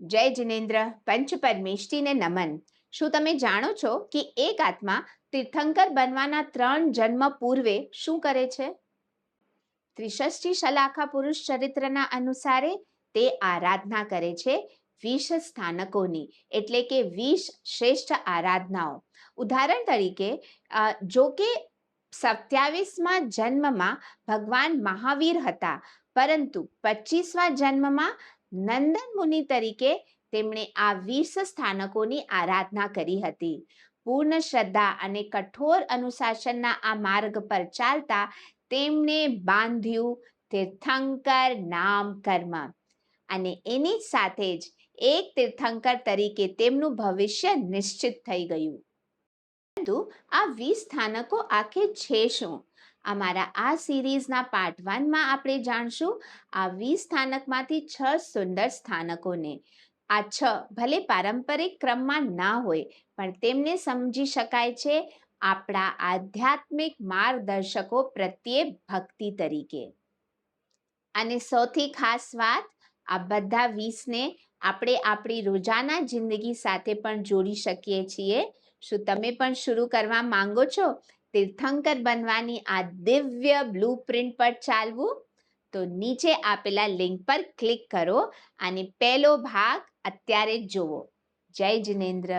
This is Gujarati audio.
જય જિનેન્દ્ર. પંચ પરમેષ્ઠીને નમન. શું તમે જાણો છો કે એક આત્મા તીર્થંકર બનવાના 3 જન્મ પૂર્વે શું કરે છે? ત્રિષષ્ઠી શલાખા પુરુષ ચરિત્રના અનુસારે તે આરાધના કરે છે 20 સ્થાનકોની, એટલે કે 20 શ્રેષ્ઠ આરાધનાઓ. ઉદાહરણ તરીકે, જો કે 27મા જન્મમાં ભગવાન મહાવીર હતા, પરંતુ 25મા જન્મમાં નંદન મુનિ તરીકે તેમણે આ 20 સ્થાનકોની આરાધના કરી હતી. પૂર્ણ શ્રદ્ધા અને કઠોર અનુશાસનના આ માર્ગ પર ચાલતા તેમણે બાંધ્યું તીર્થંકર નામ કર્મ, અને એની સાથે જ એક તીર્થંકર તરીકે તેમનું ભવિષ્ય નિશ્ચિત થઈ ગયું. પરંતુ આ 20 સ્થાનકો આખે છે શું? અમારા આ સિરીઝના પાર્ટ 1માં આપણે જાણશું આ 20 સ્થાનકમાંથી 6 સુંદર સ્થાનકોને. આ 6 ભલે પારંપરિક ક્રમમાં ના હોય, પણ તેમને સમજી શકાય છે આપણા આધ્યાત્મિક માર્ગદર્શકો પ્રત્યે ભક્તિ તરીકે. અને સૌથી ખાસ વાત, આ બધા 20ને આપણે આપણી રોજાના જિંદગી સાથે પણ જોડી શકીએ છીએ. શું તમે પણ શરૂ કરવા માંગો છો તીર્થંકર બનવાની આ દિવ્ય બ્લુપ્રિન્ટ પર ચાલવું? તો નીચે આપેલા લિંક પર ક્લિક કરો અને પહેલો ભાગ અત્યારે જ જુઓ. જય જિનેન્દ્ર.